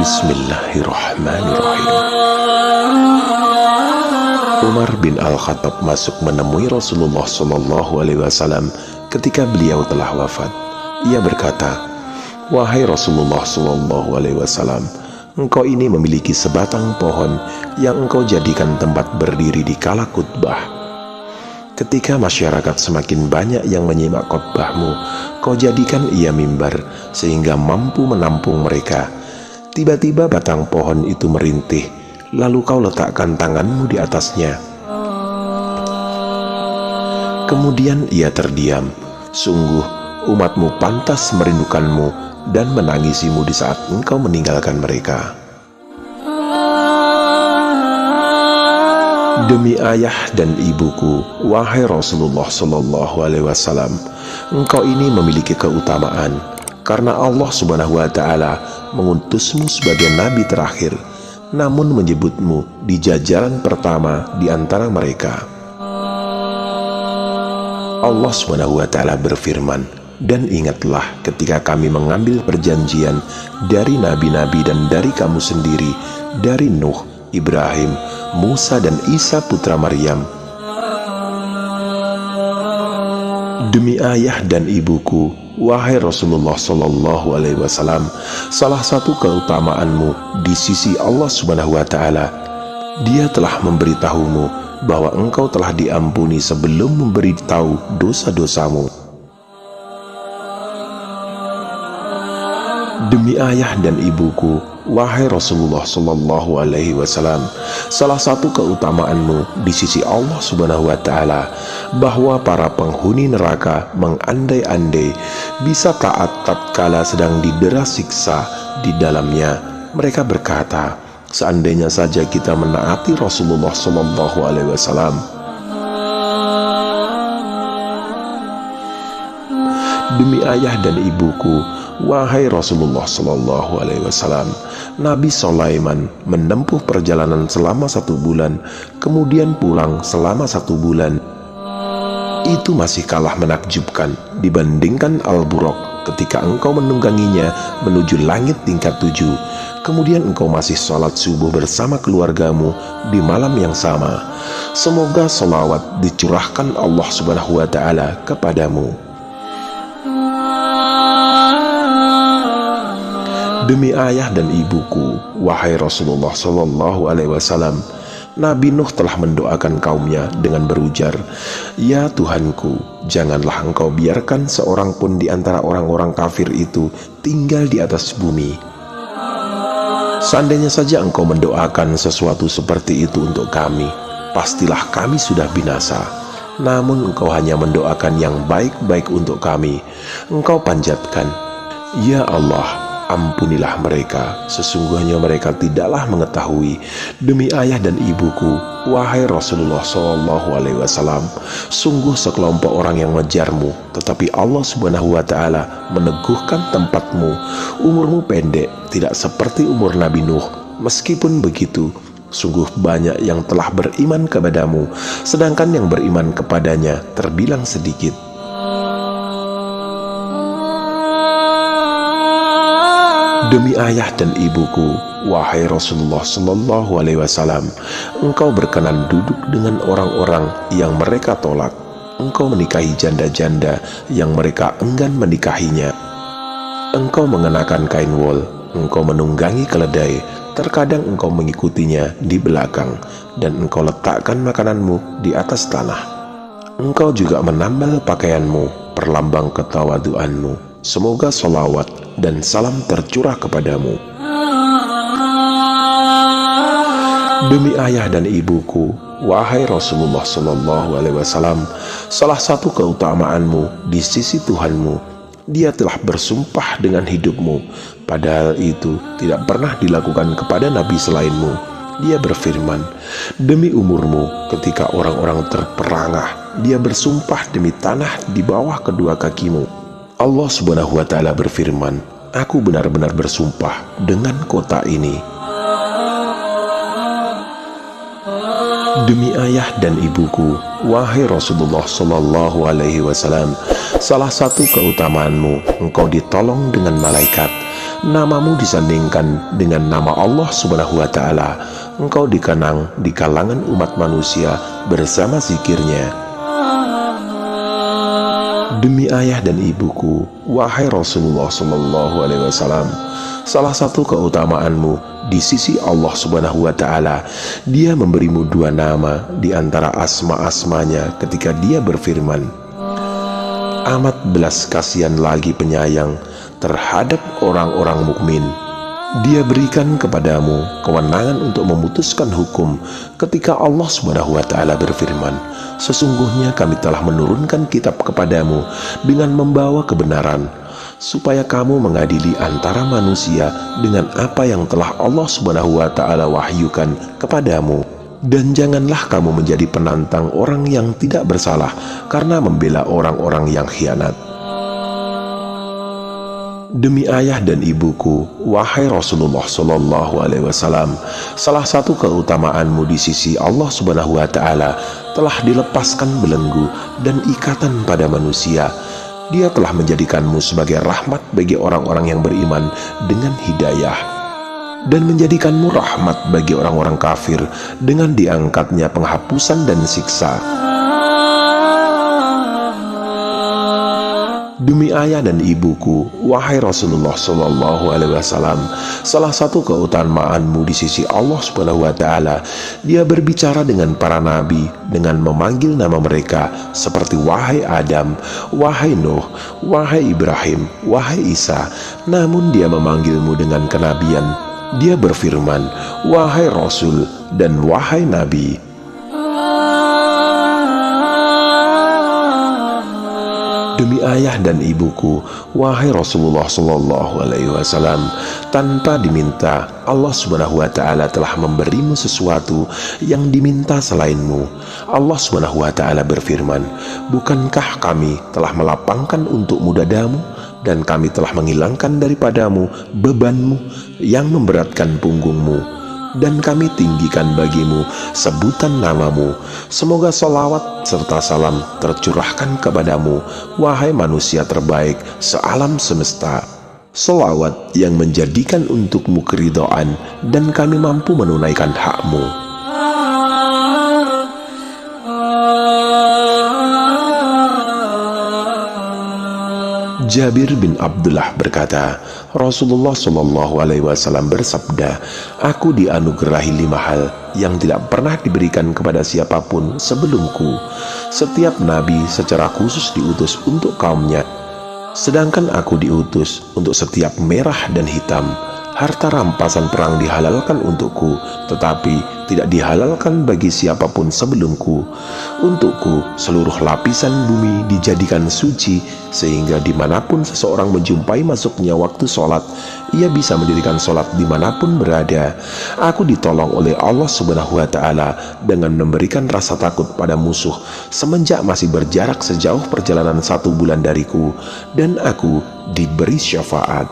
Bismillahirrahmanirrahim. Umar bin Al-Khattab masuk menemui Rasulullah SAW ketika beliau telah wafat. Ia berkata, "Wahai Rasulullah SAW, engkau ini memiliki sebatang pohon yang engkau jadikan tempat berdiri di kala khutbah. Ketika masyarakat semakin banyak yang menyimak khutbahmu, kau jadikan ia mimbar sehingga mampu menampung mereka. Tiba-tiba batang pohon itu merintih, lalu kau letakkan tanganmu di atasnya. Kemudian ia terdiam. Sungguh, umatmu pantas merindukanmu dan menangisimu di saat engkau meninggalkan mereka. Demi ayah dan ibuku, wahai Rasulullah SAW, engkau ini memiliki keutamaan, karena Allah Subhanahu wa Ta'ala mengutusmu sebagai nabi terakhir, namun menyebutmu di jajaran pertama di antara mereka. Allah Subhanahu wa Ta'ala berfirman, dan ingatlah ketika kami mengambil perjanjian dari nabi-nabi dan dari kamu sendiri, dari Nuh, Ibrahim, Musa dan Isa putra Maryam. Demi ayah dan ibuku, wahai Rasulullah SAW, salah satu keutamaanmu di sisi Allah Subhanahu wa Ta'ala, Dia telah memberitahumu bahwa engkau telah diampuni sebelum memberitahu dosa-dosamu. Demi ayah dan ibuku, wahai Rasulullah SAW, salah satu keutamaanmu di sisi Allah Subhanahu wa Ta'ala, bahwa para penghuni neraka mengandai-andai bisa taat tatkala sedang didera siksa di dalamnya. Mereka berkata, seandainya saja kita menaati Rasulullah SAW. Demi ayah dan ibuku, wahai Rasulullah SAW, Nabi Sulaiman menempuh perjalanan selama 1 bulan, kemudian pulang selama 1 bulan. Itu masih kalah menakjubkan dibandingkan Al-Buraq ketika engkau menungganginya menuju langit tingkat 7. Kemudian engkau masih sholat subuh bersama keluargamu di malam yang sama. Semoga sholawat dicurahkan Allah Subhanahu wa Ta'ala kepadamu. Demi ayah dan ibuku, wahai Rasulullah SAW, Nabi Nuh telah mendoakan kaumnya dengan berujar, "Ya Tuhanku, janganlah engkau biarkan seorang pun di antara orang-orang kafir itu tinggal di atas bumi. Seandainya saja engkau mendoakan sesuatu seperti itu untuk kami, pastilah kami sudah binasa. Namun engkau hanya mendoakan yang baik-baik untuk kami. Engkau panjatkan, ya Allah, ampunilah mereka, sesungguhnya mereka tidaklah mengetahui." Demi ayah dan ibuku, wahai Rasulullah SAW, sungguh sekelompok orang yang mengejarmu, tetapi Allah Subhanahu wa Ta'ala meneguhkan tempatmu. Umurmu pendek, tidak seperti umur Nabi Nuh. Meskipun begitu, sungguh banyak yang telah beriman kepadamu, sedangkan yang beriman kepadanya terbilang sedikit. Demi ayah dan ibuku, wahai Rasulullah SAW, engkau berkenan duduk dengan orang-orang yang mereka tolak. Engkau menikahi janda-janda yang mereka enggan menikahinya. Engkau mengenakan kain wol, engkau menunggangi keledai, terkadang engkau mengikutinya di belakang, dan engkau letakkan makananmu di atas tanah. Engkau juga menambal pakaianmu, perlambang ketawaduanmu. Semoga sholawat dan salam tercurah kepadamu. Demi ayah dan ibuku, wahai Rasulullah SAW, salah satu keutamaanmu di sisi Tuhanmu, Dia telah bersumpah dengan hidupmu, padahal itu tidak pernah dilakukan kepada nabi selainmu. Dia berfirman, demi umurmu ketika orang-orang terperangah, Dia bersumpah demi tanah di bawah kedua kakimu. Allah Subhanahu wa Ta'ala berfirman, aku benar-benar bersumpah dengan kota ini. Demi ayah dan ibuku, wahai Rasulullah SAW, salah satu keutamaanmu, engkau ditolong dengan malaikat. namamu disandingkan dengan nama Allah Subhanahu wa Ta'ala, engkau dikenang di kalangan umat manusia bersama zikirnya. Demi ayah dan ibuku, wahai Rasulullah Shallallahu Alaihi Wasallam, salah satu keutamaanmu di sisi Allah Subhanahu wa Ta'ala, Dia memberimu dua nama di antara asma-asmanya ketika Dia berfirman, amat belas kasihan lagi penyayang terhadap orang-orang mukmin. Dia berikan kepadamu kewenangan untuk memutuskan hukum ketika Allah Subhanahu wa Ta'ala berfirman, sesungguhnya kami telah menurunkan kitab kepadamu dengan membawa kebenaran, supaya kamu mengadili antara manusia dengan apa yang telah Allah Subhanahu wa Ta'ala wahyukan kepadamu. Dan janganlah kamu menjadi penantang orang yang tidak bersalah karena membela orang-orang yang khianat. Demi ayah dan ibuku, wahai Rasulullah Shallallahu Alaihi Wasallam, salah satu keutamaanmu di sisi Allah Subhanahu wa Ta'ala telah dilepaskan belenggu dan ikatan pada manusia. Dia telah menjadikanmu sebagai rahmat bagi orang-orang yang beriman dengan hidayah, dan menjadikanmu rahmat bagi orang-orang kafir dengan diangkatnya penghapusan dan siksa. Demi ayah dan ibuku, wahai Rasulullah Shallallahu Alaihi Wasallam, salah satu keutamaanmu di sisi Allah Subhanahu wa Ta'ala, Dia berbicara dengan para nabi dengan memanggil nama mereka seperti wahai Adam, wahai Nuh, wahai Ibrahim, wahai Isa. Namun Dia memanggilmu dengan kenabian. Dia berfirman, wahai Rasul dan wahai Nabi. Demi ayah dan ibuku, wahai Rasulullah Shallallahu Alaihi Wasallam, tanpa diminta, Allah Subhanahu wa Ta'ala telah memberimu sesuatu yang diminta selainmu. Allah Subhanahu wa Ta'ala berfirman, bukankah kami telah melapangkan untukmu dadamu, dan kami telah menghilangkan daripadamu bebanmu yang memberatkan punggungmu, dan kami tinggikan bagimu sebutan namamu. Semoga salawat serta salam tercurahkan kepadamu, wahai manusia terbaik sealam semesta. Salawat yang menjadikan untukmu keridhaan, dan kami mampu menunaikan hakmu. Jabir bin Abdullah berkata, Rasulullah Shallallahu Alaihi Wasallam bersabda, aku dianugerahi 5 hal yang tidak pernah diberikan kepada siapapun sebelumku. Setiap nabi secara khusus diutus untuk kaumnya, sedangkan aku diutus untuk setiap merah dan hitam. Harta rampasan perang dihalalkan untukku, tetapi tidak dihalalkan bagi siapapun sebelumku. Untukku seluruh lapisan bumi dijadikan suci, sehingga dimanapun seseorang menjumpai masuknya waktu sholat, ia bisa mendirikan sholat dimanapun berada. Aku ditolong oleh Allah Subhanahu wa Ta'ala dengan memberikan rasa takut pada musuh semenjak masih berjarak sejauh perjalanan 1 bulan dariku, dan aku diberi syafaat.